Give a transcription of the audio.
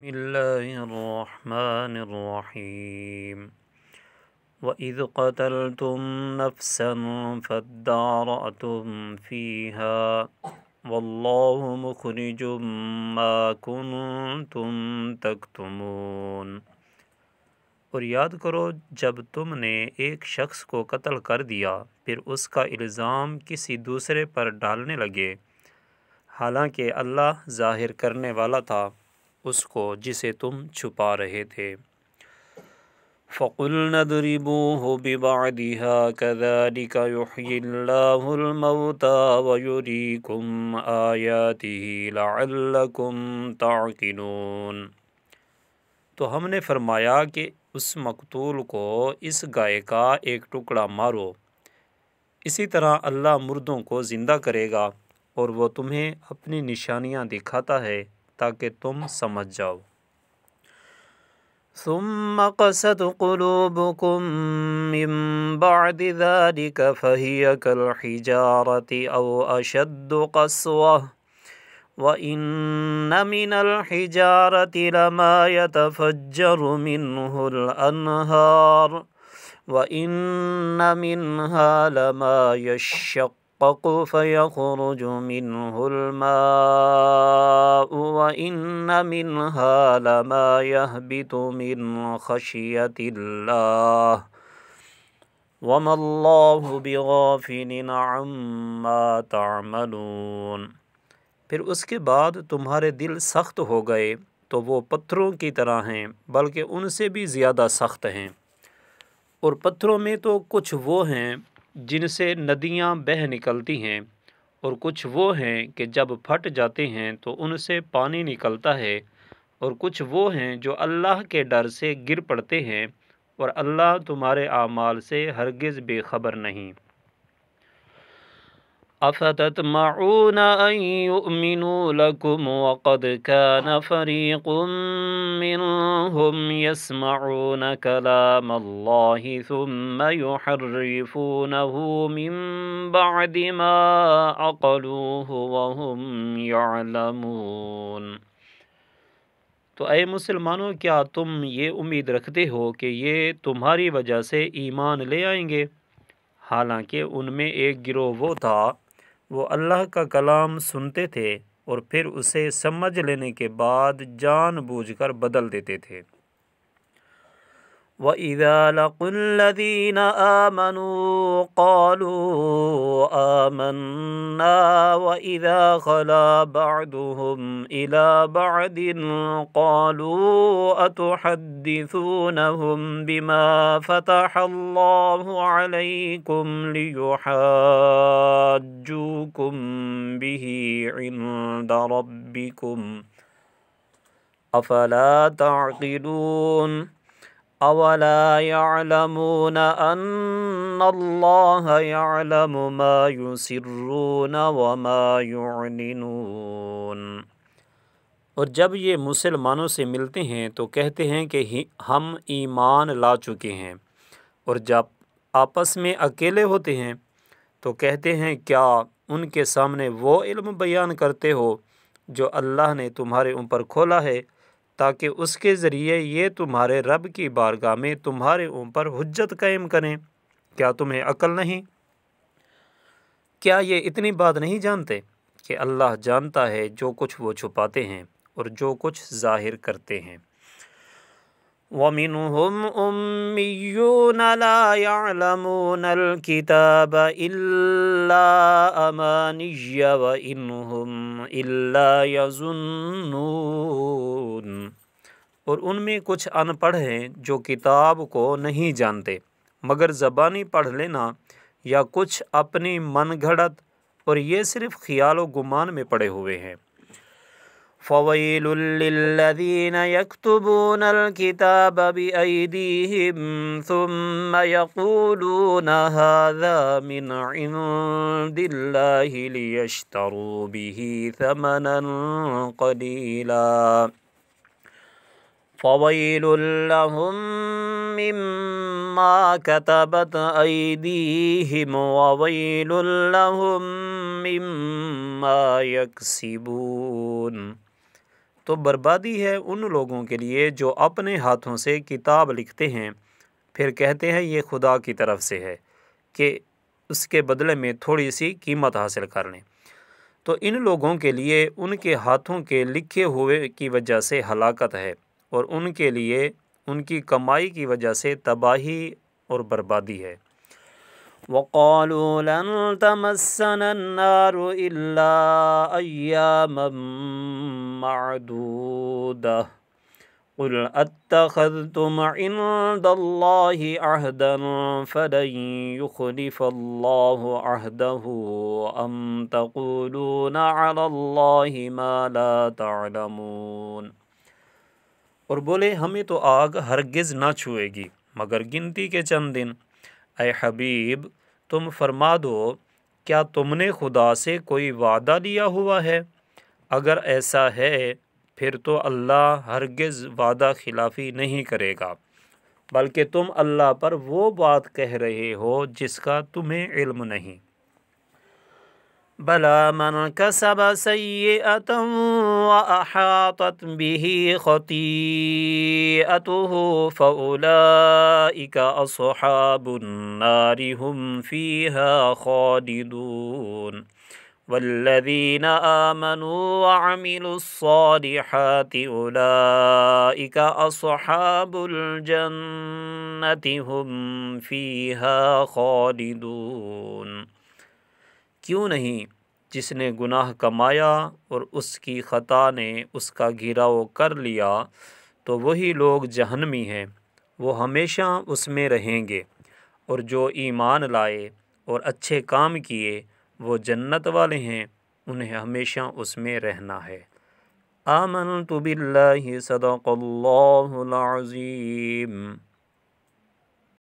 بسم اللہ الرحمن الرحیم وَإِذْ قَتَلْتُمْ نَفْسًا فَادَّارَأْتُمْ فِيهَا وَاللَّهُ مُخْرِجٌ مَا كُنْتُمْ تَكْتُمُونَ۔ اور یاد کرو جب تم نے ایک شخص کو قتل کر دیا پھر اس کا الزام کسی دوسرے پر ڈالنے لگے، حالانکہ اللہ ظاہر کرنے والا تھا اس کو جسے تم چھپا رہے تھے۔ فَقُلْنَا اضْرِبُوهُ بِبَعْضِهَا كَذَلِكَ يُحْيِي اللَّهُ الْمَوْتَىٰ وَيُرِيكُمْ آيَاتِهِ لَعَلَّكُمْ تَعْقِلُونَ۔ تو ہم نے فرمایا کہ اس مقتول کو اس گائے کا ایک ٹکڑا مارو، اسی طرح اللہ مردوں کو زندہ کرے گا اور وہ تمہیں اپنی نشانیاں دکھاتا ہے تاکہ تم سمجھ جاؤ۔ ثم قست قلوبكم من بعد ذلك فهي كالحجارة أو أشد قسوة وإن من الحجارة لما يتفجر منه الأنهار وإن منها لما يشقق فيخرج منه الماء وإن منها لما يهبط من خشية الله وما الله بغافل عما تعملون۔ پھر اس کے بعد تمہارے دل سخت ہو گئے تو وہ پتھروں کی طرح ہیں بلکہ ان سے بھی زیادہ سخت ہیں، اور پتھروں میں تو کچھ وہ ہیں جن سے ندیاں بہہ نکلتی ہیں، اور کچھ وہ ہیں کہ جب پھٹ جاتے ہیں تو ان سے پانی نکلتا ہے، اور کچھ وہ ہیں جو اللہ کے ڈر سے گر پڑتے ہیں، اور اللہ تمہارے اعمال سے ہرگز بے خبر نہیں۔ أفتطمعون أن يؤمنوا لكم وقد كان فريق منهم يسمعون كلام الله ثم يحرفونه من بعد ما عقلوه وهم يعلمون۔ تو اے مسلمانوں، کیا تم یہ امید رکھتے ہو کہ یہ تمہاری وجہ سے ایمان لے آئیں گے؟ حالانکہ ان میں ایک گروہ وہ تھا، وہ اللہ کا کلام سنتے تھے اور پھر اسے سمجھ لینے کے بعد جان بوجھ کر بدل دیتے تھے۔ وَإِذَا لَقُوا الَّذِينَ آمَنُوا قَالُوا آمَنَّا وَإِذَا خَلَا بَعْضُهُمْ إِلَى بَعْضٍ قَالُوا أَتُحَدِّثُونَهُم بِمَا فَتَحَ اللَّهُ عَلَيْكُمْ لِيُحَاجُّوكُم بِهِ عِندَ رَبِّكُمْ أَفَلَا تَعْقِلُونَ۔ أَوَلَا يَعْلَمُونَ أَنَّ اللَّهَ يَعْلَمُ مَا يُسِرُّونَ وَمَا يُعْلِنُونَ۔ اور جب یہ مسلمانوں سے ملتے ہیں تو کہتے ہیں کہ ہم ایمان لا چکے ہیں، اور جب آپس میں اکیلے ہوتے ہیں تو کہتے ہیں کیا ان کے سامنے وہ علم بیان کرتے ہو جو اللہ نے تمہارے اوپر کھولا ہے تاکہ اس کے ذریعے یہ تمہارے رب کی بارگاہ میں تمہارے اوپر حجت قائم کریں؟ کیا تمہیں عقل نہیں؟ کیا یہ اتنی بات نہیں جانتے کہ اللہ جانتا ہے جو کچھ وہ چھپاتے ہیں اور جو کچھ ظاہر کرتے ہیں؟ وَمِنْهُمْ أُمِّيُّونَ لَا يَعْلَمُونَ الْكِتَابَ إِلَّا أَمَانِيَّ وَإِنْهُمْ إِلَّا يَظُنُّونَ۔ اور ان میں کچھ ان پڑھ ہیں جو کتاب کو نہیں جانتے مگر زبانی پڑھ لینا، یا کچھ اپنی من گھڑت، اور یہ صرف خیال و گمان میں پڑے ہوئے ہیں۔ فَوَيْلٌ لِّلَّذِينَ يَكْتُبُونَ الْكِتَابَ بِأَيْدِيهِمْ ثُمَّ يَقُولُونَ هَٰذَا مِنْ عِندِ اللَّهِ لِيَشْتَرُوا بِهِ ثَمَنًا قَلِيلًا فَوَيْلٌ لَّهُم مِّمَّا كَتَبَتْ أَيْدِيهِمْ وَوَيْلٌ لَّهُم مِّمَّا يَكْسِبُونَ۔ تو بربادی ہے ان لوگوں کے لیے جو اپنے ہاتھوں سے کتاب لکھتے ہیں، پھر کہتے ہیں یہ خدا کی طرف سے ہے کہ اس کے بدلے میں تھوڑی سی قیمت حاصل کر لیں۔ تو ان لوگوں کے لیے ان کے ہاتھوں کے لکھے ہوئے کی وجہ سے ہلاکت ہے، اور ان کے لیے ان کی کمائی کی وجہ سے تباہی اور بربادی ہے۔ وَقَالُوا لَن تَمَسَّنَا النَّارُ إِلَّا أَيَّامًا مَّعْدُودَةً قُلْ أَتَّخَذْتُمْ عِندَ اللَّهِ عَهْدًا فَلَن يُخْلِفَ اللَّهُ عَهْدَهُ أَمْ تَقُولُونَ عَلَى اللَّهِ مَا لَا تَعْلَمُونَ۔ اور بولے ہمیں تو آگ ہرگز نہ چھوئے گی مگر گنتی کے چند دن۔ اے حبیب تم فرما دو، کیا تم نے خدا سے کوئی وعدہ لیا ہوا ہے؟ اگر ایسا ہے پھر تو اللہ ہرگز وعدہ خلافی نہیں کرے گا، بلکہ تم اللہ پر وہ بات کہہ رہے ہو جس کا تمہیں علم نہیں۔ بَلَىٰ مَنْ كَسَبَ سَيِّئَةً وَأَحَاطَتْ بِهِ خَطِيئَتُهُ فَأُولَٰئِكَ أَصْحَابُ النَّارِ هُمْ فِيهَا خَالِدُونَ۔ وَالَّذِينَ آمَنُوا وَعَمِلُوا الصَّالِحَاتِ أُولَٰئِكَ أَصْحَابُ الْجَنَّةِ هُمْ فِيهَا خَالِدُونَ۔ کیوں نہیں جس نے گناہ کمایا اور اس کی خطا نے اس کا گھیراؤ کر لیا تو وہی لوگ جہنمی ہیں، وہ ہمیشہ اس میں رہیں گے، اور جو ایمان لائے اور اچھے کام کیے وہ جنت والے ہیں، انہیں ہمیشہ اس میں رہنا ہے۔ آمنت باللہ صدق اللہ العظیم۔